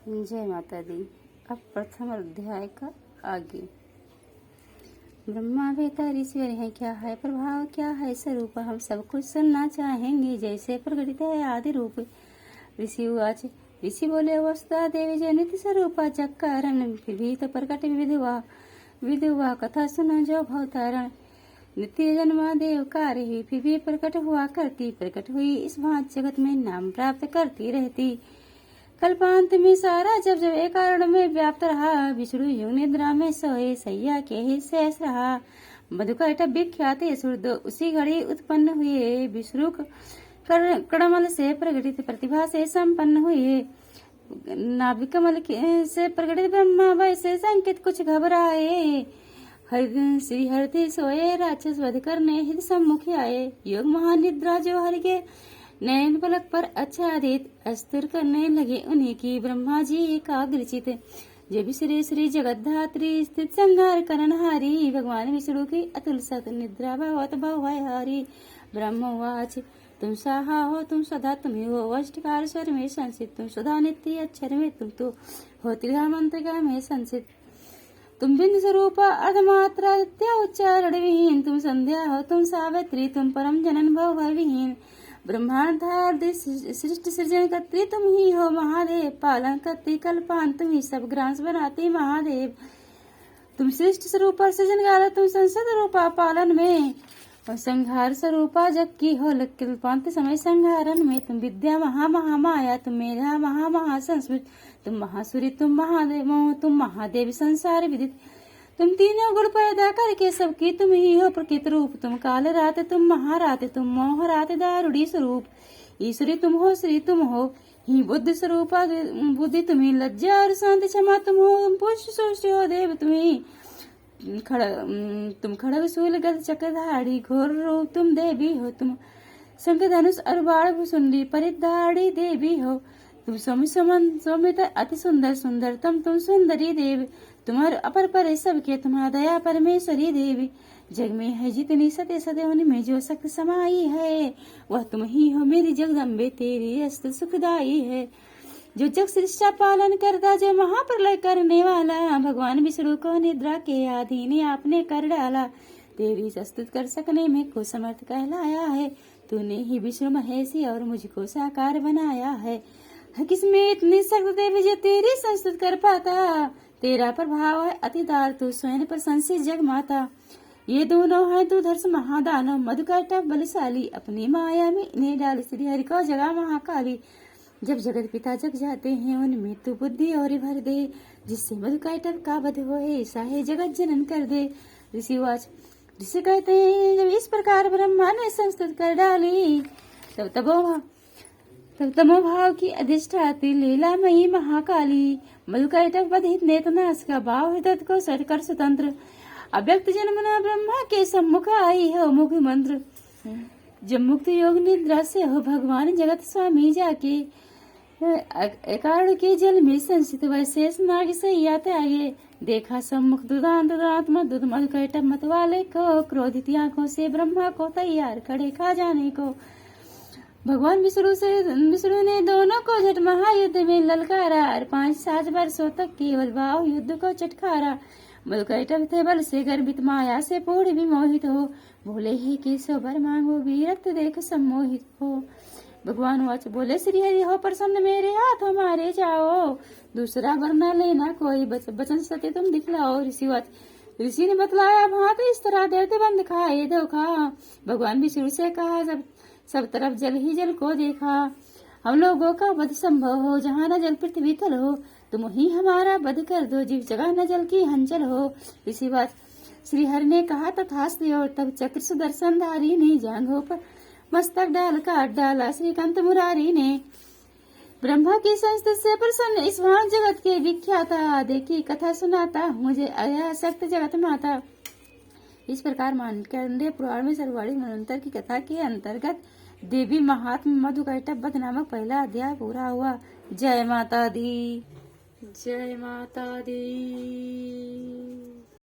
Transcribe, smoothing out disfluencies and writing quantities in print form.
जय माता दी। अब प्रथम अध्याय का आगे। ब्रह्मा वेता ऋषिवर है, क्या है प्रभाव, क्या है स्वरूप, हम सब कुछ सुनना चाहेंगे, जैसे प्रकटित है आदि रूप। ऋषि उवाच। ऋषि बोले, वसुधा देवी जय नित्य स्वरूपा जग कारण, फिर भी तो प्रकट विधुआ कथा सुनो जो भवतारण। नित्य जन्मा देव कार्य हुई, फिर भी प्रकट हुआ करती, प्रकट हुई इस भांत जगत में नाम प्राप्त करती रहती। कल्पांत में सारा जब जब एक कारण में व्याप्त रहा, विष्णु युग निद्रा में सोए, सैया के ही शेष रहा। मधुकैट विख्यात सुरद उसी घड़ी उत्पन्न हुए, विष्णु कड़मल से प्रकटित प्रतिभा से संपन्न हुए। नाभि कमल से प्रकटित ब्रह्मा वैसे संकेत कुछ घबराए। श्री हरति सोए, राक्षस वध करने हित सम्मुख आए। योग महानिद्रा जो हरि के नयन पलक पर आच्छादित, अस्थिर करने लगे उन्हीं की ब्रह्मा जी एकाग्रचित। जब श्री श्री जगद्धात्री स्थित संहार करणहारी, भगवान विष्णु की अतुल सत निद्रा भगवत भवहारी। ब्रह्मवाच। तुम साहा हो, तुम सदा तुम्हें हो, अष्टकार स्वर में संसित, तुम सदा नित्य अक्षर में, तुम तो हो त्रिधा मंत्रिका में संसित। तुम बिंदु स्वरूप अर्धमात्रा उच्चारण विहीन, तुम संध्या हो, तुम सावित्री, तुम परम जनन भव विहीन। ब्रह्मांड सृष्टि सृजन करती तुम ही हो महादेव, पालन करती कल्पांत तुम ही सब ग्रांस बनाती महादेव। तुम सृष्टि स्वरूपा सृजन काल, तुम संसद रूपा पालन में, और संहार स्वरूपा जग की हो कल्पांत समय संहारन में। तुम विद्या महामाया, तुम मेधा महासंस्कृत, तुम महासुरी, तुम महादेव, तुम महादेव संसार विदित। तुम तीनों गुण पैदा करके सबकी तुम ही हो प्रकृत रूप। तुम काल रात, तुम महारात, तुम मोह रात दारुड़ी स्वरूप। ईश्वरी तुम हो, श्री तुम हो, ही बुद्धि स्वरूपा बुद्धि तुम्ही, लज्जा और शांति क्षमा तुम हो, तुम पुष्ट सृष्टि हो देव तुम्ही। तुम खड़ग शूल गद चक्रधारी, घोर रूप तुम देवी हो, तुम शंख धनुष और बाण भुसुंडी परिधारी देवी हो। तुम सौमित अति सुंदर सुंदरतम, तुम सुंदरी देवी। तुम्हार अपर पर सबके, तुम्हारा दया परमेश्वरी देवी। जग में है जितनी सत्य सदैव में जो शक्ति समाई है, वह तुम ही हो मेरी जगदम्बे, तेरी अस्त सुखदाई है। जो जग सृष्टि पालन करता, जो महाप्रलय करने वाला, भगवान विष्णु को निद्रा के अधीन आपने कर डाला। तेरी स्तुति कर सकने में को समर्थ कहलाया है, तूने ही विष्णु महेशी और मुझको साकार बनाया है। किसमें इतनी शक्ति देवी जो तेरी संस्तुति कर पाता, तेरा प्रभाव है अतिदार, तू स्वयं प्रशंसित जग माता। ये दोनों है तू धर्ष महादानव, मधुकैटभ बलशाली, अपनी माया में इन्हें डाल श्री हरि को जगा महाकाली। जब जगत पिता जग जाते हैं, उनमें तू बुद्धि और भर दे, जिससे मधुकैटभ का वध होए, ऐसा है जगत जनन कर दे। ऋषिवाच। ऋषि कहते हैं, जब इस प्रकार ब्रह्मा ने संस्तुति कर डाली, तब तमोभाव की अधिष्ठाती लीलामयी महाकाली, मधुकैटभ वधित नेतनाश का भाव हृदय को सटकर स्वतंत्र, अव्यक्त जन्मना ब्रह्मा के सम्मुख आई हो मुख मंत्र। जब मुक्त योग निद्रा से हो भगवान जगत स्वामी जाके, कारण के जल में संसित वैशेष नाग सैया त्यागे। देखा सम्मुख दुदांतरात्मा दूध मधुकैटभ मत वाले को, क्रोधित आंखों से ब्रह्मा को तैयार खड़े खा जाने को। भगवान विष्णु ने दोनों को झट महायुद्ध में ललकारा, और 5-7 वर्षों तक केवल भाव युद्ध को चटकारा। मधुकैटभ थे बल से गर्भित, माया से पूर्ण विमोहित हो, बोले ही कि सो वर मांगो, वीरत्व देख सम्मोहित हो। भगवान वाच। बोले श्री हरि हो प्रसन्न, मेरे हाथों मारे जाओ, दूसरा वर न लेना कोई, बचन सत्य तुम दिखलाओ। ऋषि वाच। ऋषि ने बतलाया भात इस तरह दैत्य बंद खाए धोखा। भगवान विष्णु से कहा, जब सब तरफ जल ही जल को देखा, हम लोगों का वध संभव हो, जहाँ न जल पृथ्वी तल हो, तुम ही हमारा वध कर दो, जीव जगह न जल की हंचल हो। इसी बात श्री हरि ने कहा तथास्तु, और तब चक्र सुदर्शन धारी ने जांघों पर मस्तक डाल काट डाला श्रीकांत मुरारी ने। ब्रह्मा की संस्तुति से प्रसन्न इस भान जगत के विख्याता, देखी कथा सुनाता मुझे अयासक्त जगत माता। इस प्रकार मार्कंडेय पुराण में सर्वाधिक मनवंतर की कथा के अंतर्गत देवी महात्मा मधुकैटभ वध नामक पहला अध्याय पूरा हुआ। जय माता दी। जय माता दी।